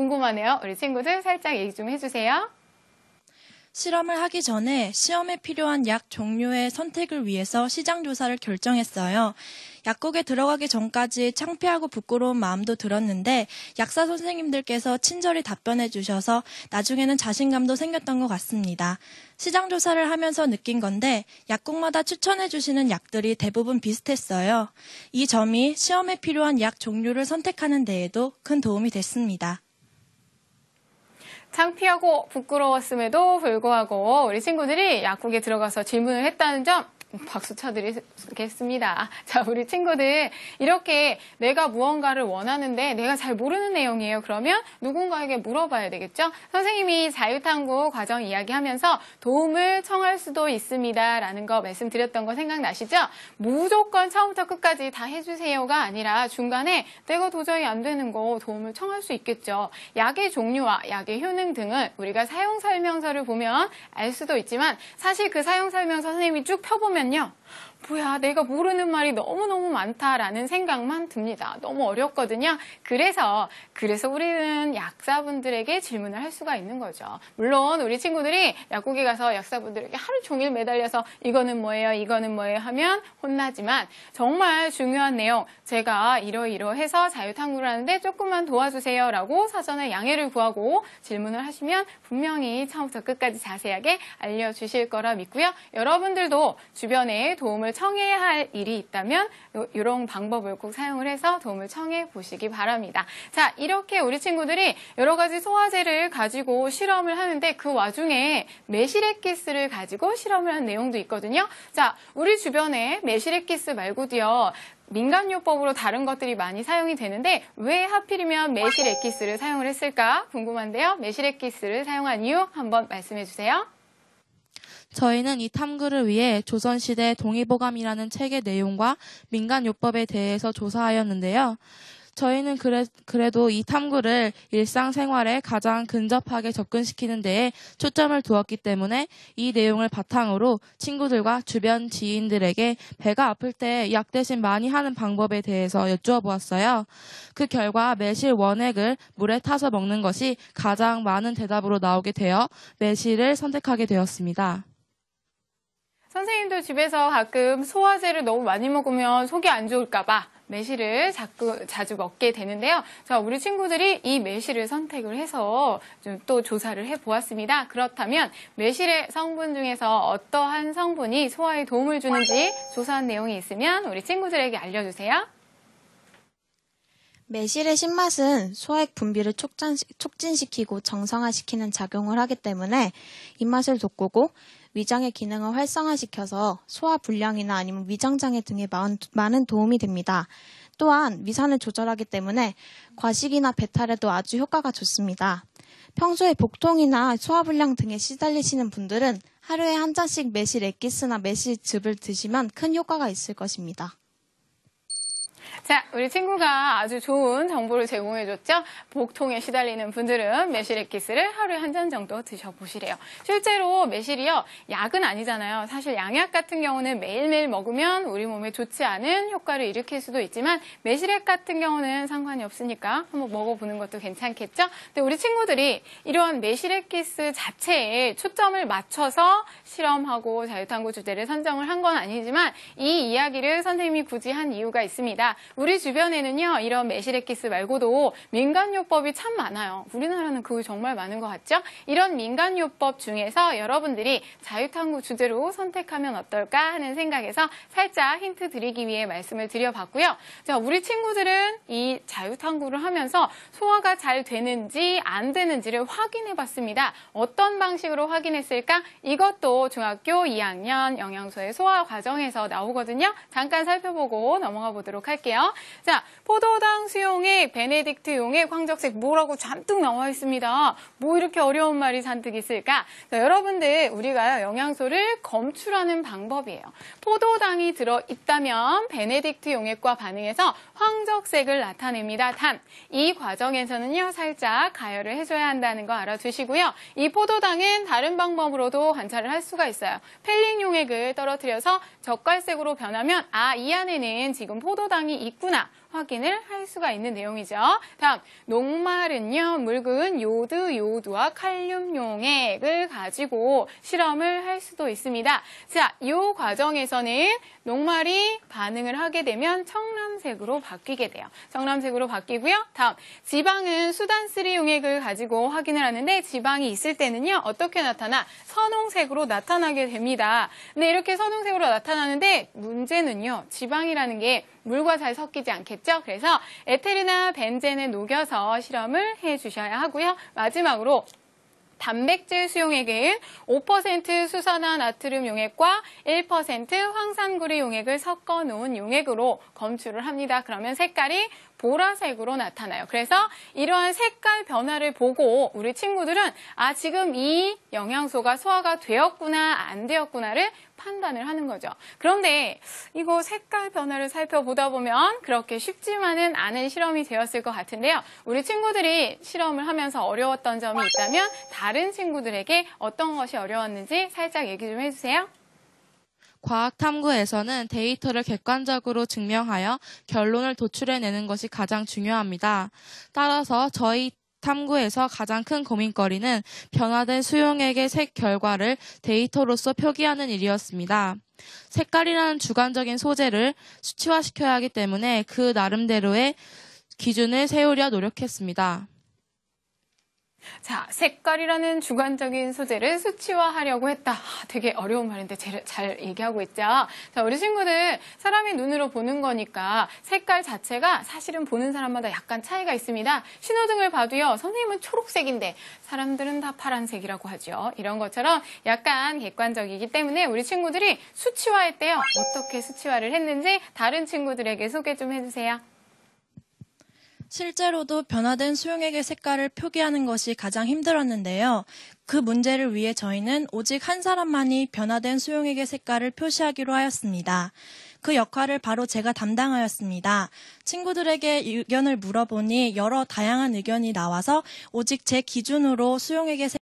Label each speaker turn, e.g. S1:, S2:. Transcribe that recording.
S1: 궁금하네요. 우리 친구들 살짝 얘기 좀 해주세요.
S2: 실험을 하기 전에 시험에 필요한 약 종류의 선택을 위해서 시장 조사를 결정했어요. 약국에 들어가기 전까지 창피하고 부끄러운 마음도 들었는데 약사 선생님들께서 친절히 답변해 주셔서 나중에는 자신감도 생겼던 것 같습니다. 시장 조사를 하면서 느낀 건데 약국마다 추천해 주시는 약들이 대부분 비슷했어요. 이 점이 시험에 필요한 약 종류를 선택하는 데에도 큰 도움이 됐습니다.
S1: 창피하고 부끄러웠음에도 불구하고 우리 친구들이 약국에 들어가서 질문을 했다는 점 박수 쳐드리겠습니다. 자, 우리 친구들 이렇게 내가 무언가를 원하는데 내가 잘 모르는 내용이에요. 그러면 누군가에게 물어봐야 되겠죠? 선생님이 자유탐구 과정 이야기하면서 도움을 청할 수도 있습니다. 라는 거 말씀드렸던 거 생각나시죠? 무조건 처음부터 끝까지 다 해주세요가 아니라 중간에 내가 도저히 안 되는 거 도움을 청할 수 있겠죠. 약의 종류와 약의 효능 등은 우리가 사용 설명서를 보면 알 수도 있지만 사실 그 사용 설명서 선생님이 쭉 펴보면 뭐야, 내가 모르는 말이 너무너무 많다라는 생각만 듭니다. 너무 어렵거든요. 그래서 우리는 약사분들에게 질문을 할 수가 있는 거죠. 물론 우리 친구들이 약국에 가서 약사분들에게 하루 종일 매달려서 이거는 뭐예요, 이거는 뭐예요 하면 혼나지만 정말 중요한 내용, 제가 이러이러해서 자유탐구를 하는데 조금만 도와주세요 라고 사전에 양해를 구하고 질문을 하시면 분명히 처음부터 끝까지 자세하게 알려주실 거라 믿고요. 여러분들도 주변에 도움을 청해야 할 일이 있다면 이런 방법을 꼭 사용을 해서 도움을 청해 보시기 바랍니다. 자, 이렇게 우리 친구들이 여러 가지 소화제를 가지고 실험을 하는데 그 와중에 매실액기스를 가지고 실험을 한 내용도 있거든요. 자, 우리 주변에 매실액기스 말고도요. 민간요법으로 다른 것들이 많이 사용이 되는데 왜 하필이면 매실액기스를 사용을 했을까 궁금한데요. 매실액기스를 사용한 이유 한번 말씀해 주세요.
S3: 저희는 이 탐구를 위해 조선시대 동의보감이라는 책의 내용과 민간요법에 대해서 조사하였는데요. 저희는 그래도 이 탐구를 일상생활에 가장 근접하게 접근시키는 데에 초점을 두었기 때문에 이 내용을 바탕으로 친구들과 주변 지인들에게 배가 아플 때 약 대신 많이 하는 방법에 대해서 여쭈어 보았어요. 그 결과 매실 원액을 물에 타서 먹는 것이 가장 많은 대답으로 나오게 되어 매실을 선택하게 되었습니다.
S1: 선생님도 집에서 가끔 소화제를 너무 많이 먹으면 속이 안 좋을까 봐 매실을 자주 먹게 되는데요. 자, 우리 친구들이 이 매실을 선택을 해서 좀 또 조사를 해보았습니다. 그렇다면 매실의 성분 중에서 어떠한 성분이 소화에 도움을 주는지 조사한 내용이 있으면 우리 친구들에게 알려주세요.
S4: 매실의 신맛은 소액 분비를 촉진시키고 정상화시키는 작용을 하기 때문에 입맛을 돋구고 위장의 기능을 활성화시켜서 소화불량이나 아니면 위장장애 등에 많은 도움이 됩니다. 또한 위산을 조절하기 때문에 과식이나 배탈에도 아주 효과가 좋습니다. 평소에 복통이나 소화불량 등에 시달리시는 분들은 하루에 한 잔씩 매실 액기스나 매실즙을 드시면 큰 효과가 있을 것입니다.
S1: 자, 우리 친구가 아주 좋은 정보를 제공해줬죠? 복통에 시달리는 분들은 매실액기스를 하루에 한 잔 정도 드셔보시래요. 실제로 매실이요, 약은 아니잖아요. 사실 양약 같은 경우는 매일매일 먹으면 우리 몸에 좋지 않은 효과를 일으킬 수도 있지만 매실액 같은 경우는 상관이 없으니까 한번 먹어보는 것도 괜찮겠죠? 근데 우리 친구들이 이러한 매실액기스 자체에 초점을 맞춰서 실험하고 자유탐구 주제를 선정을 한 건 아니지만 이 이야기를 선생님이 굳이 한 이유가 있습니다. 우리 주변에는요, 이런 매실액기스 말고도 민간요법이 참 많아요. 우리나라는 그거 정말 많은 것 같죠? 이런 민간요법 중에서 여러분들이 자유탐구 주제로 선택하면 어떨까 하는 생각에서 살짝 힌트 드리기 위해 말씀을 드려봤고요. 자, 우리 친구들은 이 자유탐구를 하면서 소화가 잘 되는지 안 되는지를 확인해봤습니다. 어떤 방식으로 확인했을까? 이것도 중학교 2학년 영양소의 소화 과정에서 나오거든요. 잠깐 살펴보고 넘어가 보도록 할게요. 자, 포도당 수용액, 베네딕트 용액, 황적색 뭐라고 잔뜩 나와 있습니다. 뭐 이렇게 어려운 말이 잔뜩 있을까? 자, 여러분들 우리가 영양소를 검출하는 방법이에요. 포도당이 들어있다면 베네딕트 용액과 반응해서 황적색을 나타냅니다. 단, 이 과정에서는요, 살짝 가열을 해줘야 한다는 거 알아두시고요. 이 포도당은 다른 방법으로도 관찰을 할 수가 있어요. 펠링 용액을 떨어뜨려서 젓갈색으로 변하면 이 안에는 지금 포도당이 있구나. 확인을 할 수가 있는 내용이죠. 다음, 녹말은요, 묽은 요드, 요두와 칼륨 용액을 가지고 실험을 할 수도 있습니다. 자, 이 과정에서는 녹말이 반응을 하게 되면 청람색으로 바뀌게 돼요. 청람색으로 바뀌고요. 다음, 지방은 수단3 용액을 가지고 확인을 하는데 지방이 있을 때는요, 어떻게 나타나? 선홍색으로 나타나게 됩니다. 근데 이렇게 선홍색으로 나타나는데 문제는요, 지방이라는 게 물과 잘 섞이지 않겠죠? 그래서 에테르나 벤젠을 녹여서 실험을 해주셔야 하고요. 마지막으로 단백질 수용액은 5% 수산화 나트륨 용액과 1% 황산구리 용액을 섞어 놓은 용액으로 검출을 합니다. 그러면 색깔이 보라색으로 나타나요. 그래서 이러한 색깔 변화를 보고 우리 친구들은 지금 이 영양소가 소화가 되었구나 안 되었구나를 판단을 하는 거죠. 그런데 이거 색깔 변화를 살펴보다 보면 그렇게 쉽지만은 않은 실험이 되었을 것 같은데요. 우리 친구들이 실험을 하면서 어려웠던 점이 있다면 다른 친구들에게 어떤 것이 어려웠는지 살짝 얘기 좀 해주세요.
S3: 과학 탐구에서는 데이터를 객관적으로 증명하여 결론을 도출해내는 것이 가장 중요합니다. 따라서 저희 탐구에서 가장 큰 고민거리는 변화된 수용액의 색 결과를 데이터로서 표기하는 일이었습니다. 색깔이라는 주관적인 소재를 수치화시켜야 하기 때문에 그 나름대로의 기준을 세우려 노력했습니다.
S1: 자, 색깔이라는 주관적인 소재를 수치화하려고 했다. 되게 어려운 말인데 잘 얘기하고 있죠. 자, 우리 친구들 사람의 눈으로 보는 거니까 색깔 자체가 사실은 보는 사람마다 약간 차이가 있습니다. 신호등을 봐도요, 선생님은 초록색인데 사람들은 다 파란색이라고 하죠. 이런 것처럼 약간 객관적이기 때문에 우리 친구들이 수치화할 때요, 어떻게 수치화를 했는지 다른 친구들에게 소개 좀 해주세요.
S2: 실제로도 변화된 수용액의 색깔을 표기하는 것이 가장 힘들었는데요. 그 문제를 위해 저희는 오직 한 사람만이 변화된 수용액의 색깔을 표시하기로 하였습니다. 그 역할을 바로 제가 담당하였습니다. 친구들에게 의견을 물어보니 여러 다양한 의견이 나와서 오직 제 기준으로 수용액의